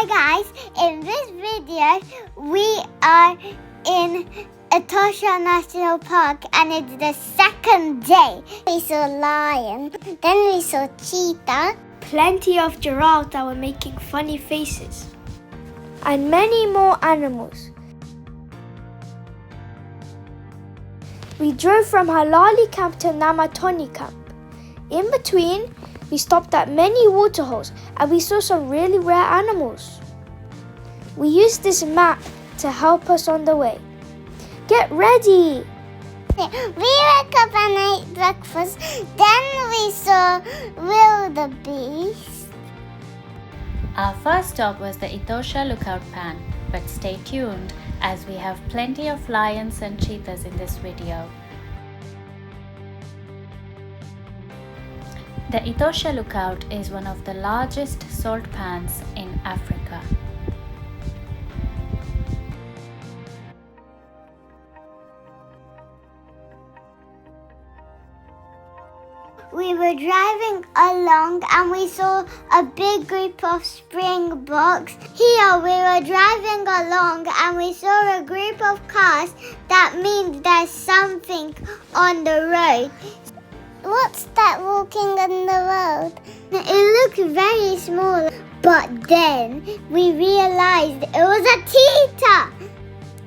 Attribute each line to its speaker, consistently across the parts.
Speaker 1: Hi guys, in this video we are in Etosha National Park and it's the second day. We saw lion, then we saw cheetah,
Speaker 2: plenty of giraffes that were making funny faces, and many more animals. We drove from Halali Camp to Namutoni Camp. In between, we stopped at many waterholes and we saw some really rare animals. We used this map to help us on the way. Get ready!
Speaker 1: We woke up and ate breakfast, then we saw wildebeest.
Speaker 3: Our first stop was the Etosha Lookout Pan, but stay tuned as we have plenty of lions and cheetahs in this video. The Etosha Lookout is one of the largest salt pans in Africa.
Speaker 1: We were driving along and we saw a big group of springboks. Here we were driving along and we saw a group of cars. That means there's something on the road. What's that walking on the road? It looked very small, but then we realized it was a cheetah.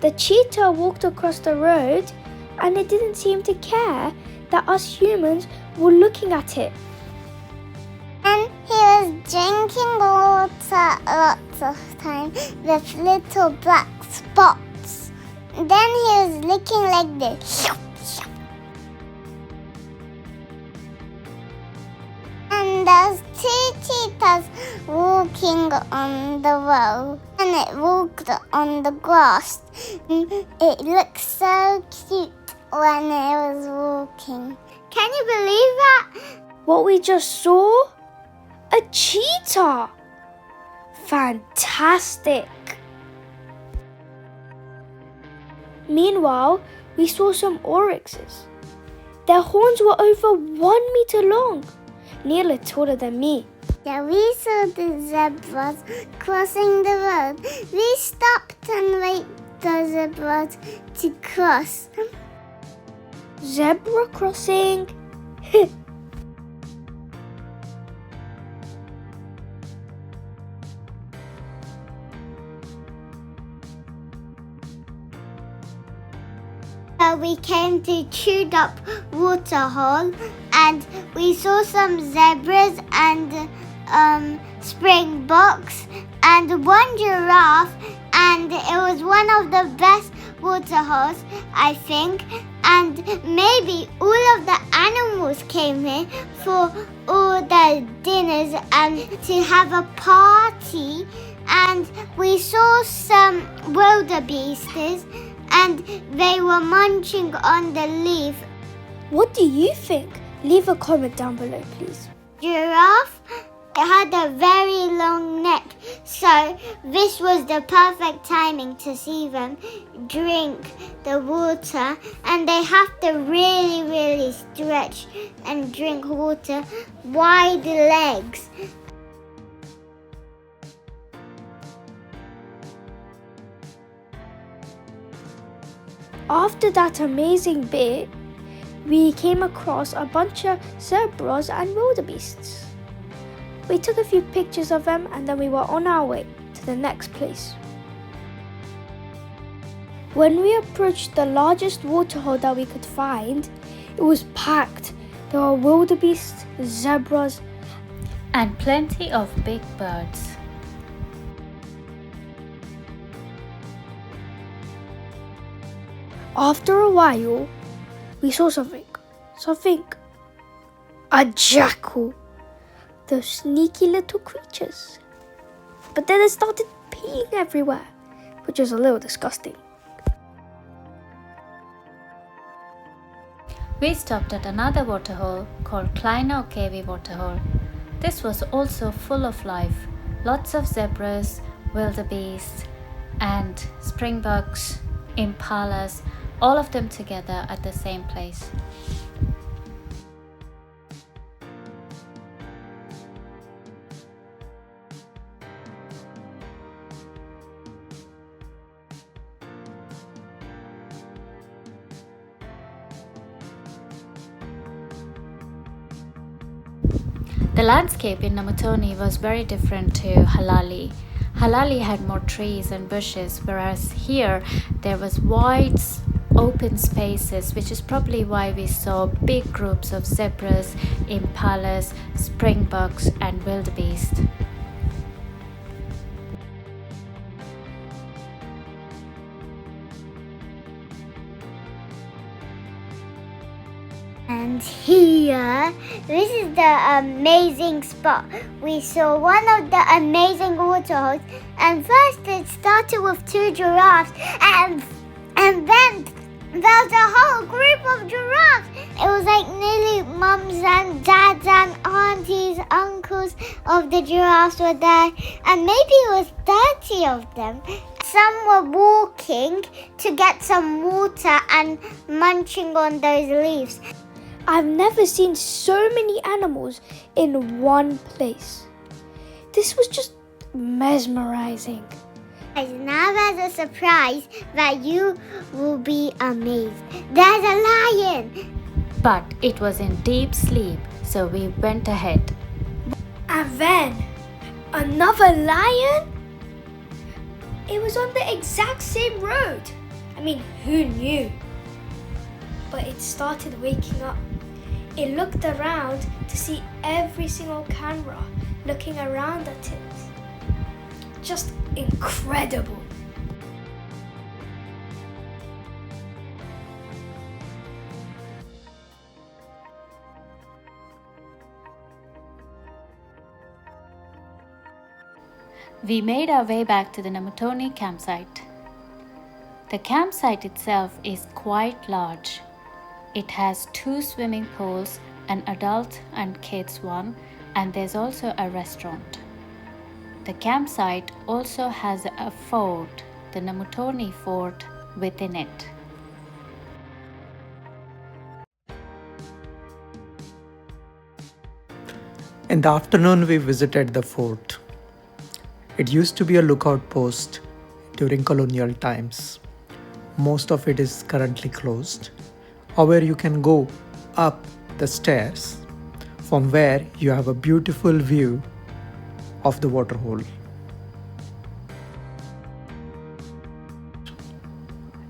Speaker 2: The cheetah walked across the road and it didn't seem to care that us humans were looking at it.
Speaker 1: And he was drinking water lots of time with little black spots. Then he was licking like this. And there's two cheetahs walking on the road. And it walked on the grass. It looked so cute when it was walking. Can you believe that?
Speaker 2: What we just saw? A cheetah! Fantastic! Meanwhile, we saw some oryxes. Their horns were over 1 meter long, nearly taller than me.
Speaker 1: Yeah, we saw the zebras crossing the road. We stopped and waited for the zebras to cross.
Speaker 2: Zebra crossing?
Speaker 1: We came to Chudop Waterhole and we saw some zebras and springboks and one giraffe, and it was one of the best waterholes, I think. And maybe all of the animals came here for all the dinners and to have a party. And we saw some wildebeests and they were munching on the leaf.
Speaker 2: What do you think? Leave a comment down below, please.
Speaker 1: Giraffe had a very long neck, so this was the perfect timing to see them drink the water, and they have to really stretch and drink water, wide legs.
Speaker 2: After that amazing bit, we came across a bunch of zebras and wildebeests. We took a few pictures of them and then we were on our way to the next place. When we approached the largest waterhole that we could find, it was packed. There were wildebeests, zebras,
Speaker 3: and plenty of big birds.
Speaker 2: After a while, we saw something. A jackal. Those sneaky little creatures. But then it started peeing everywhere, which was a little disgusting.
Speaker 3: We stopped at another waterhole called Klein Namutoni Waterhole. This was also full of life. Lots of zebras, wildebeest, and springboks, impalas, all of them together at the same place. The landscape in Namutoni was very different to Halali. Halali had more trees and bushes, whereas here there was wide open spaces, which is probably why we saw big groups of zebras, impalas, springboks and wildebeest.
Speaker 1: And here, this is the amazing spot. We saw one of the amazing waterholes, and first it started with 2 giraffes, and then there was a whole group of giraffes. It was like nearly mums and dads and aunties, uncles of the giraffes were there, and maybe it was 30 of them. Some were walking to get some water and munching on those leaves.
Speaker 2: I've never seen so many animals in one place. This was just mesmerizing.
Speaker 1: And now there's a surprise that you will be amazed. There's a lion!
Speaker 3: But it was in deep sleep, so we went ahead.
Speaker 2: And then, another lion? It was on the exact same road. I mean, who knew? But it started waking up. It looked around to see every single camera looking around at it. Just incredible.
Speaker 3: We made our way back to the Namutoni campsite. The campsite itself is quite large. It has 2 swimming pools, an adult and kids one, and there's also a restaurant. The campsite also has a fort, the Namutoni Fort, within it.
Speaker 4: In the afternoon, we visited the fort. It used to be a lookout post during colonial times. Most of it is currently closed. However, you can go up the stairs from where you have a beautiful view of the waterhole.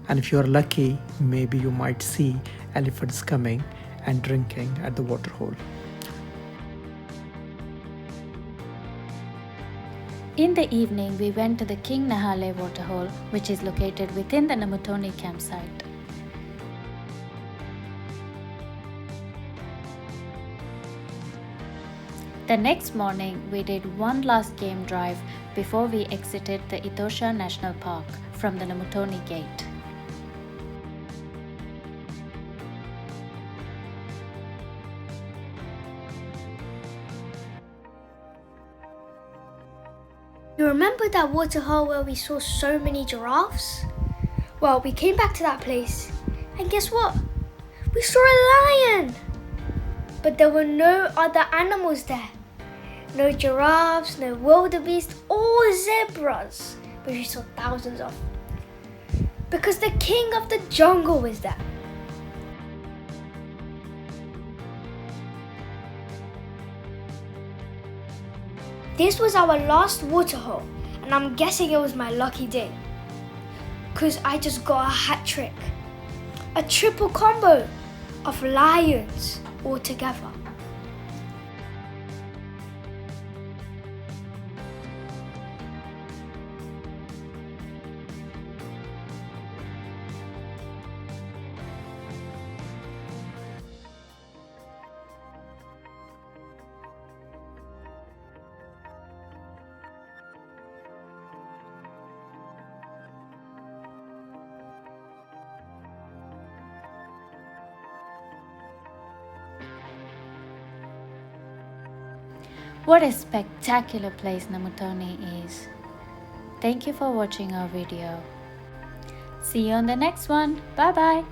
Speaker 4: And if you are lucky, maybe you might see elephants coming and drinking at the waterhole.
Speaker 3: In the evening, we went to the King Nehale waterhole, which is located within the Namutoni campsite. The next morning, we did one last game drive before we exited the Etosha National Park from the Namutoni Gate.
Speaker 2: You remember that waterhole where we saw so many giraffes? Well, we came back to that place, and guess what? We saw a lion! But there were no other animals there. No giraffes, no wildebeest, or zebras, which we saw thousands of. Because the king of the jungle was there. This was our last waterhole, and I'm guessing it was my lucky day. Because I just got a hat trick. A triple combo of lions all together.
Speaker 3: What a spectacular place Namutoni is. Thank you for watching our video. See you on the next one. Bye bye.